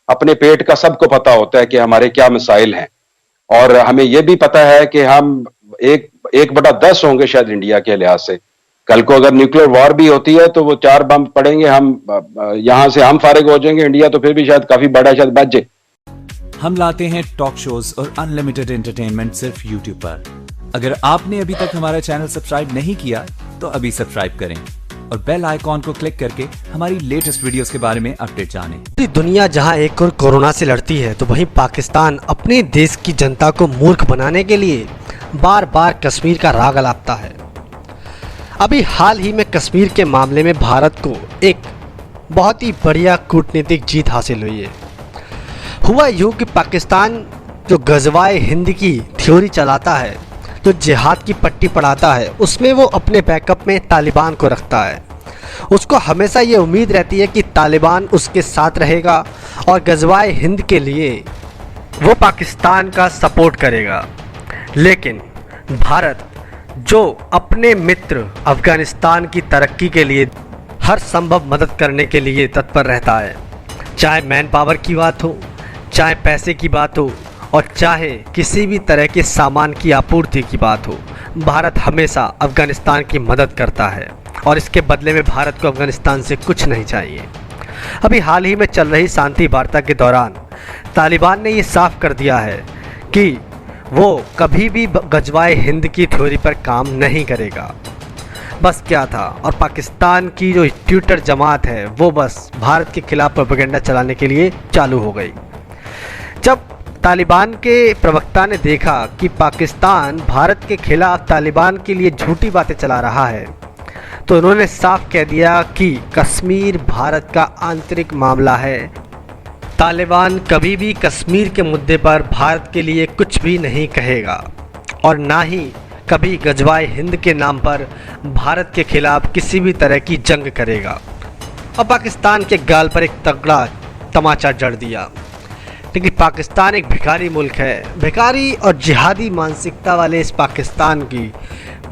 अपने पेट का सबको पता होता है कि हमारे क्या मसाइल हैं, और हमें यह भी पता है कि हम 1/10 होंगे शायद इंडिया के लिहाज से। कल को अगर न्यूक्लियर वॉर भी होती है तो वो 4 बम पड़ेंगे, हम यहां से हम फारिग हो जाएंगे, इंडिया तो फिर भी शायद काफी बड़ा शायद बच जाए। हम लाते हैं टॉक शोज और अनलिमिटेड एंटरटेनमेंट सिर्फ यूट्यूब पर। अगर आपने अभी तक हमारा चैनल सब्सक्राइब नहीं किया तो अभी सब्सक्राइब करें और बेल आइकॉन को क्लिक करके हमारी लेटेस्ट वीडियोस के बारे में अपडेट जानें। पूरी दुनिया जहां एक और कोरोना से लड़ती है तो वहीं पाकिस्तान अपने देश की जनता को मूर्ख बनाने के लिए बार बार कश्मीर का राग अलापता है। अभी हाल ही में कश्मीर के मामले में भारत को एक बहुत ही बढ़िया कूटनीतिक जीत हासिल हुई है। हुआ यूँ कि पाकिस्तान जो गजवाए हिंद की थ्योरी चलाता है, जो जिहाद की पट्टी पढ़ाता है, उसमें वो अपने बैकअप में तालिबान को रखता है। उसको हमेशा ये उम्मीद रहती है कि तालिबान उसके साथ रहेगा और गजवाए हिंद के लिए वो पाकिस्तान का सपोर्ट करेगा। लेकिन भारत जो अपने मित्र अफ़गानिस्तान की तरक्की के लिए हर संभव मदद करने के लिए तत्पर रहता है, चाहे मैन पावर की बात हो, चाहे पैसे की बात हो और चाहे किसी भी तरह के सामान की आपूर्ति की बात हो, भारत हमेशा अफ़गानिस्तान की मदद करता है और इसके बदले में भारत को अफ़गानिस्तान से कुछ नहीं चाहिए। अभी हाल ही में चल रही शांति वार्ता के दौरान तालिबान ने ये साफ कर दिया है कि वो कभी भी गजवाए हिंद की थ्योरी पर काम नहीं करेगा। बस क्या था, और पाकिस्तान की जो ट्विटर जमात है वो बस भारत के खिलाफ प्रोपेगेंडा चलाने के लिए चालू हो गई। जब तालिबान के प्रवक्ता ने देखा कि पाकिस्तान भारत के खिलाफ तालिबान के लिए झूठी बातें चला रहा है तो उन्होंने साफ कह दिया कि कश्मीर भारत का आंतरिक मामला है। तालिबान कभी भी कश्मीर के मुद्दे पर भारत के लिए कुछ भी नहीं कहेगा और ना ही कभी गजवाए हिंद के नाम पर भारत के खिलाफ किसी भी तरह की जंग करेगा। और पाकिस्तान के गाल पर एक तगड़ा तमाचा जड़ दिया। लेकिन पाकिस्तान एक भिखारी मुल्क है। भिखारी और जिहादी मानसिकता वाले इस पाकिस्तान की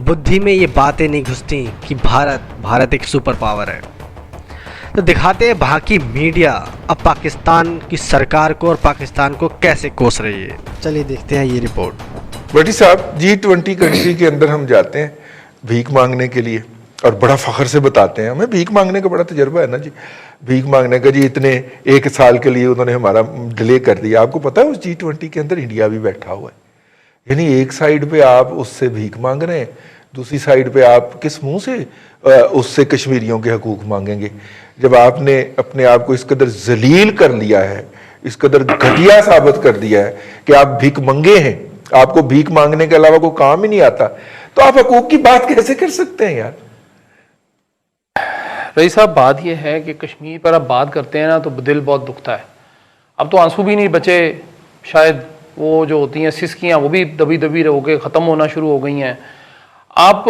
बुद्धि में ये बातें नहीं घुसती कि भारत एक सुपर पावर है। तो दिखाते हैं वहाँ की मीडिया अब पाकिस्तान की सरकार को और पाकिस्तान को कैसे कोस रही है। चलिए देखते हैं ये रिपोर्ट। भट्टी साहब, G20 कंट्री के अंदर हम जाते हैं भीख मांगने के लिए और बड़ा फख्र से बताते हैं हमें भीख मांगने का बड़ा तजर्बा है ना जी। भीख मांगने का जी इतने 1 साल के लिए उन्होंने हमारा डिले कर दिया। आपको पता है उस G20 के अंदर इंडिया भी बैठा हुआ है। यानी एक साइड पे आप उससे भीख मांग रहे हैं, दूसरी साइड पे आप किस मुंह से उससे कश्मीरियों के हकूक मांगेंगे। जब आपने अपने आप को इस कदर जलील कर लिया है, इस कदर घटिया साबित कर दिया है कि आप भीख मंगे हैं, आपको भीख मांगने के अलावा कोई काम ही नहीं आता, तो आप हकूक की बात कैसे कर सकते हैं यार। रईस साहब, बात यह है कि कश्मीर पर अब बात करते हैं ना तो दिल बहुत दुखता है। अब तो आंसू भी नहीं बचे, शायद वो जो होती हैं सिसकियाँ वो भी दबी दबी होकर ख़त्म होना शुरू हो गई हैं। आप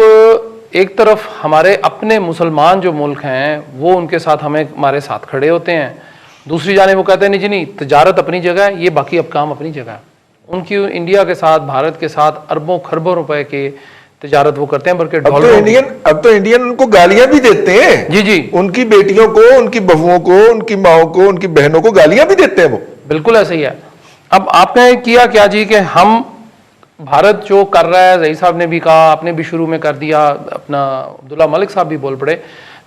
एक तरफ हमारे अपने मुसलमान जो मुल्क हैं वो उनके साथ हमारे साथ खड़े होते हैं, दूसरी जाने वो कहते हैं नहीं जी नहीं, तजारत अपनी जगह है, ये बाकी अब काम अपनी जगह है। उनकी इंडिया के साथ, भारत के साथ अरबों खरबों रुपए के तजारत वो करते हैं, बल्कि अब तो इंडियन उनको गालियां भी देते हैं। जी जी, उनकी बेटियों को, उनकी बहुओं को, उनकी माओ को, उनकी बहनों को गालियां भी देते हैं वो। बिल्कुल ऐसे ही है। अब आपने किया क्या जी कि हम भारत जो कर रहा है, रईस साहब ने भी कहा, आपने भी शुरू में कर दिया, अपना अब्दुल्ला मलिक साहब भी बोल पड़े।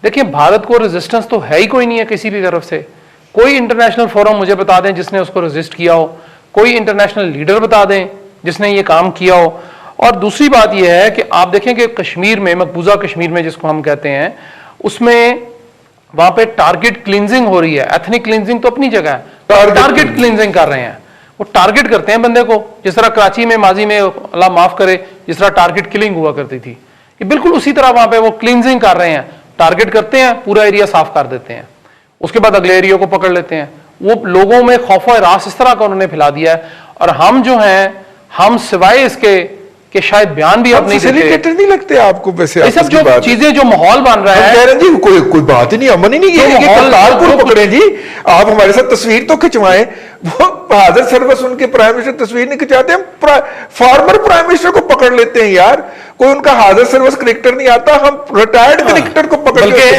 देखिए, भारत को रेजिस्टेंस तो है ही कोई नहीं है किसी भी तरफ से। कोई इंटरनेशनल फोरम मुझे बता दें जिसने उसको रेजिस्ट किया हो, कोई इंटरनेशनल लीडर बता दें जिसने ये काम किया हो। और दूसरी बात यह है कि आप देखें कि कश्मीर में, मकबूजा कश्मीर में जिसको हम कहते हैं, उसमें वहां पे टारगेट क्लिनजिंग हो रही है। एथनिक क्लिनजिंग तो अपनी जगह है, टारगेट क्लिनजिंग कर रहे हैं। वो टारगेट करते हैं बंदे को, जिस तरह कराची में माजी में, अल्लाह माफ करे, जिस तरह टारगेट किलिंग हुआ करती थी, ये बिल्कुल उसी तरह वहां पे वो क्लिनजिंग कर रहे हैं। टारगेट करते हैं, पूरा एरिया साफ कर देते हैं, उसके बाद अगले एरिया को पकड़ लेते हैं। वो लोगों में खौफ और रास इस तरह का उन्होंने फैला दिया है। और हम जो हैं, हम सिवाय इसके कि शायद बयान भी आप नहीं देते, नहीं लगते आपको वैसे ये सब जो चीजें, जो माहौल बन रहा है, कह रहे हैं जी कोई बात ही नहीं, अमन ही नहीं है, करतारपुर पकड़े जी। आप हमारे साथ तस्वीर तो खिंचवाएं। वो बहादुर सर्वस उनके प्राइम मिनिस्टर तस्वीर नहीं खिंचाते, हम फार्मर प्राइम मिनिस्टर को पकड़ लेते हैं यार। कोई उनका हाजिर सर्विस क्रिकेटर नहीं आता, हम रिटायर्ड क्रिकेटर को पकड़ के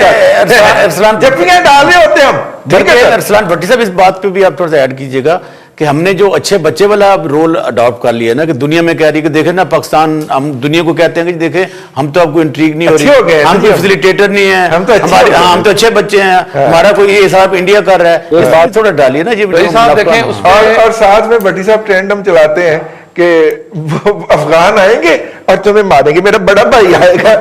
जफ्फियां डाल रहे होते हैं हम। ठीक है अरसलान भट्टी साहब, इस बात पे भी आप थोड़ा सा ऐड कीजिएगा कि हमने जो अच्छे बच्चे वाला रोल अडॉप्ट कर लिया ना, कि दुनिया में कह रही है कि देखे ना पाकिस्तान, हम दुनिया को कहते हैं कि देखे हम तो आपको इंट्रीग नहीं हो रही, हम कोई फैसिलिटेटर नहीं है, हम तो अच्छे बच्चे हैं, हमारा कोई ये हिसाब इंडिया कर रहा है, इस बात थोड़ा डालिए ना जी। और साथ में भट्टी साहब ट्रेंड हम चलाते हैं कि अफगान आएंगे और तुम्हें मारेंगे, मेरा बड़ा भाई आएगा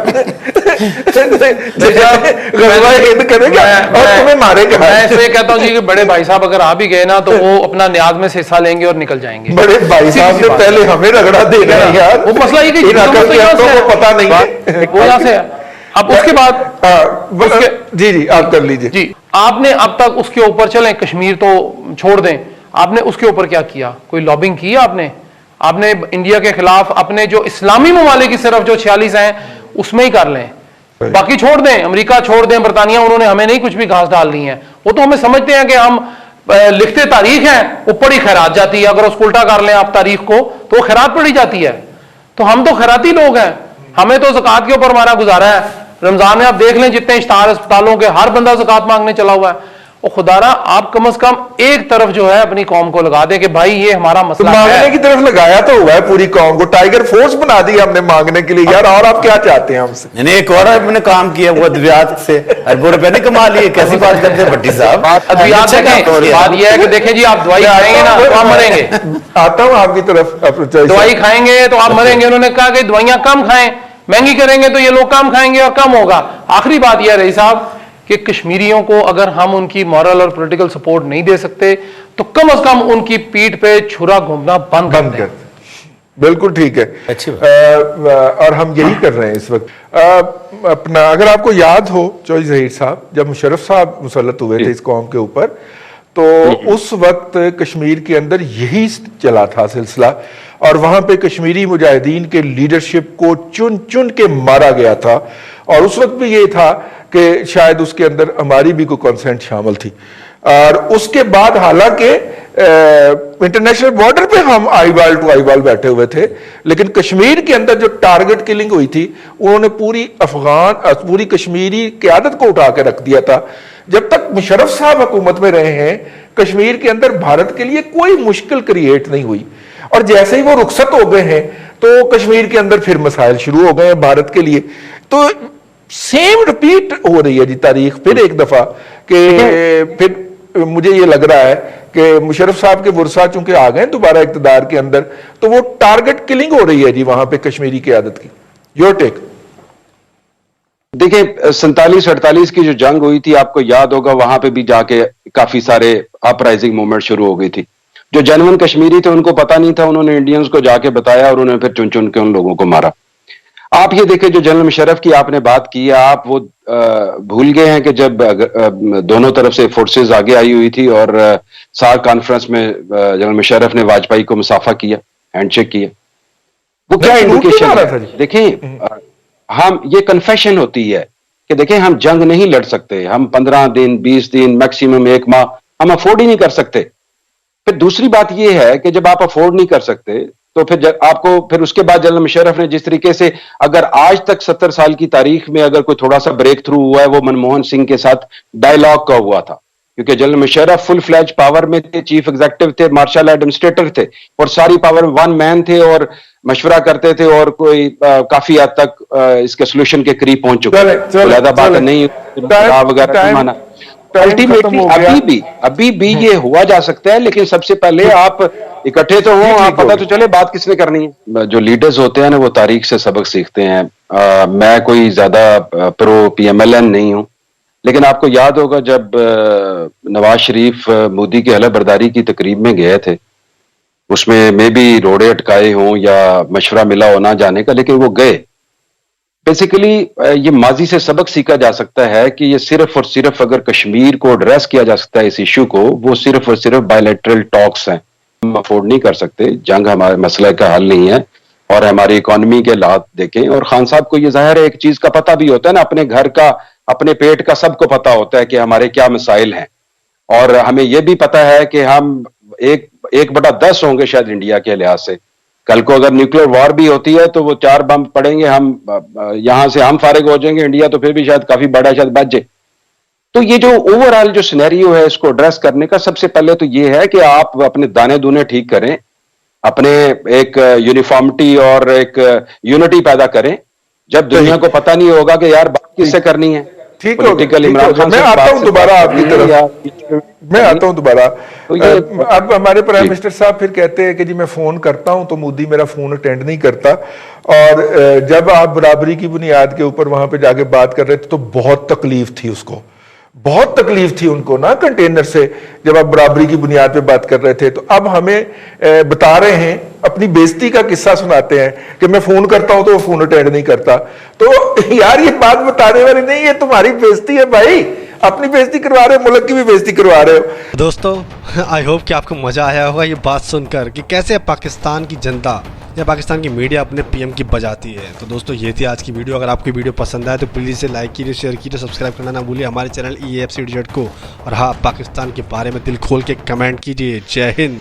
करेगा और तुम्हें मारेगा। मैं इसलिए कहता हूँ जी कि बड़े भाई साहब अगर आ भी गए ना तो वो अपना न्याज में से हिस्सा लेंगे और निकल जाएंगे। बड़े भाई साहब ने पहले हमें रगड़ा देना है यार, वो मसला ये कि पता नहीं है वो यहाँ से। अब उसके बाद जी आप कर लीजिए जी। आपने अब तक उसके ऊपर, चलें कश्मीर तो छोड़ दें, आपने उसके ऊपर क्या किया? कोई लॉबिंग की आपने इंडिया के खिलाफ? अपने जो इस्लामी ममालिक की सिर्फ जो 46 हैं उसमें ही कर लें, बाकी छोड़ दें, अमेरिका छोड़ दें, बरतानिया, उन्होंने हमें नहीं कुछ भी घास डाल दी है। वो तो हमें समझते हैं कि हम लिखते तारीख हैं, ऊपर ही खैरात जाती है। अगर उसको उल्टा कर लें आप तारीख को तो वो खैरात पड़ी जाती है। तो हम तो खैराती लोग हैं, हमें तो ज़कात के ऊपर हमारा गुजारा है। रमजान में आप देख लें जितने इश्तार अस्पतालों के, हर बंदा ज़कात मांगने चला हुआ है। और खुदारा आप कम से कम एक तरफ जो है अपनी कौम को लगा दें कि भाई ये हमारा मसला है। मांगने की तरफ लगाया तो हुआ है पूरी कौम को, टाइगर फोर्स बना दी हमने मांगने के लिए यार। और आप क्या चाहते हैं हमसे? नहीं, एक और हमने काम किया वो अद्वियात से अरबों रुपए नहीं कमा लिए। कैसी बात करते हैं भट्टी साहब? अद्वियात बात यह है कि देखें जी, आप दवाई खाएंगे ना तो आप मरेंगे। आता हूँ आपकी तरफ। दवाई खाएंगे तो आप मरेंगे। उन्होंने कहा कि दवाइयां कम खाएं, महंगी करेंगे तो ये लोग कम खाएंगे और कम होगा। आखिरी बात यह रही साहब कि कश्मीरियों को अगर हम उनकी मॉरल और पॉलिटिकल सपोर्ट नहीं दे सकते तो कम से कम उनकी पीठ पे छुरा घूमना बंद कर दें। बिल्कुल ठीक है, अच्छी बात। और हम यही कर रहे हैं इस वक्त। अपना अगर आपको याद हो चौधरी ज़हीर साहब, जब मुशर्रफ साहब मुसल्लत हुए थे इस कौम के ऊपर, तो उस वक्त कश्मीर के अंदर यही चला था सिलसिला, और वहां पे कश्मीरी मुजाहिदीन के लीडरशिप को चुन चुन के मारा गया था। और उस वक्त भी ये था कि शायद उसके अंदर हमारी भी कोई कंसेंट शामिल थी। और उसके बाद हालांकि इंटरनेशनल बॉर्डर पे हम आईवाल टू आईवाल बैठे हुए थे, लेकिन कश्मीर के अंदर जो टारगेट किलिंग हुई थी उन्होंने पूरी कश्मीरी क़यादत को उठा के रख दिया था। जब तक मुशर्रफ साहब हुकूमत में रहे हैं, कश्मीर के अंदर भारत के लिए कोई मुश्किल क्रिएट नहीं हुई। और जैसे ही वो रुखसत हो गए हैं तो कश्मीर के अंदर फिर मसाइल शुरू हो गए हैं भारत के लिए। तो सेम रिपीट हो रही है जी तारीख फिर एक दफा कि फिर मुझे ये लग रहा है कि मुशर्रफ साहब के वर्सा चूंकि आ गए दोबारा इक़्तिदार के अंदर, तो वो टारगेट किलिंग हो रही है जी वहां पे कश्मीरी क़यादत की। Your take? देखिए 47-48 की जो जंग हुई थी, आपको याद होगा, वहां पे भी जाके काफी सारे अपराइजिंग मूवमेंट शुरू हो गई थी। जो जेन्युइन कश्मीरी थे उनको पता नहीं था, उन्होंने इंडियंस को जाके बताया और उन्होंने फिर चुन चुन के उन लोगों को मारा। आप ये देखें, जो जनरल मुशर्रफ की आपने बात की है, आप वो भूल गए हैं कि जब दोनों तरफ से फोर्सेस आगे आई हुई थी और सार्क कॉन्फ्रेंस में जनरल मुशर्रफ ने वाजपेयी को मुसाफा किया, हैंडशेक किया, वो क्या इंडिकेशन है? देखें, हम ये कन्फेशन होती है कि देखें हम जंग नहीं लड़ सकते, हम 15 दिन 20 दिन मैक्सिमम 1 माह हम अफोर्ड ही नहीं कर सकते। फिर दूसरी बात यह है कि जब आप अफोर्ड नहीं कर सकते तो फिर उसके बाद जनरल मुशर्रफ ने जिस तरीके से, अगर आज तक 70 साल की तारीख में अगर कोई थोड़ा सा ब्रेक थ्रू हुआ है वो मनमोहन सिंह के साथ डायलॉग का हुआ था, क्योंकि general Musharraf full fledge power में थे, चीफ एग्जीक्यूटिव थे, मार्शल एडमिनिस्ट्रेटर थे और सारी पावर वन मैन थे और मशवरा करते थे और कोई काफी हद तक इसके सोल्यूशन के करीब पहुंच चुके थे। ज्यादा बात नहीं वगैरह माना। अल्टीमेटली अभी भी ये हुआ जा सकता है, लेकिन सबसे पहले आप इकट्ठे तो हो, आप पता तो चले बात किसने करनी है। जो लीडर्स होते हैं ना वो तारीख से सबक सीखते हैं। मैं कोई ज्यादा प्रो PMLN नहीं हूं, लेकिन आपको याद होगा जब नवाज शरीफ मोदी की हलफ बर्दारी की तकरीब में गए थे, उसमें मे भी रोड़े अटकाए हों या मशवरा मिला हो ना जाने का, लेकिन वो गए। बेसिकली ये माजी से सबक सीखा जा सकता है कि ये सिर्फ और सिर्फ अगर कश्मीर को एड्रेस किया जा सकता है इस इशू को, वो सिर्फ और सिर्फ बायलैटरल टॉक्स हैं। हम अफोर्ड नहीं कर सकते, जंग हमारे मसले का हल नहीं है और हमारी इकोनॉमी के हालात देखें। और खान साहब को ये जाहिर है एक चीज का पता भी होता है ना, अपने घर का अपने पेट का सबको पता होता है कि हमारे क्या मसाइल हैं, और हमें यह भी पता है कि हम 1/10 होंगे शायद इंडिया के लिहाज से। कल को अगर न्यूक्लियर वॉर भी होती है तो वो 4 बम पड़ेंगे, हम यहां से हम फारिग हो जाएंगे, इंडिया तो फिर भी शायद काफी बड़ा शायद बच जाए। तो ये जो ओवरऑल जो सिनेरियो है इसको एड्रेस करने का सबसे पहले तो ये है कि आप अपने दाने दूने ठीक करें, अपने एक यूनिफॉर्मिटी और एक यूनिटी पैदा करें। जब दुनिया को पता नहीं होगा कि यार बात किससे करनी है, ठीक हो गया। मैं आता हूं दोबारा आपकी तरफ, मैं आता हूं दोबारा। अब हमारे प्राइम मिनिस्टर साहब फिर कहते हैं कि जी मैं फोन करता हूं तो मोदी मेरा फोन अटेंड नहीं करता, और जब आप बराबरी की बुनियाद के ऊपर वहां पे जाके बात कर रहे थे तो बहुत तकलीफ थी उसको, बहुत तकलीफ थी उनको ना कंटेनर से, जब आप बराबरी की बुनियाद पे बात कर रहे थे। तो अब हमें बता रहे हैं, अपनी बेइज्जती का किस्सा सुनाते हैं कि मैं फोन करता हूं तो वो फोन अटेंड नहीं करता। तो यार ये बात बताने वाली नहीं, ये तुम्हारी बेइज्जती है भाई, अपनी बेइज्जती करवा रहे हो, मुल्क की भी बेइज्जती करवा रहे हो। दोस्तों आई होप कि आपको मज़ा आया होगा ये बात सुनकर कि कैसे पाकिस्तान की जनता या पाकिस्तान की मीडिया अपने पीएम की बजाती है। तो दोस्तों ये थी आज की वीडियो। अगर आपकी वीडियो पसंद आए तो प्लीज़ इसे लाइक कीजिए, शेयर कीजिए, सब्सक्राइब करना ना भूलिए हमारे चैनल EAFC को। और हाँ, पाकिस्तान के बारे में दिल खोल के कमेंट कीजिए। जय हिंद।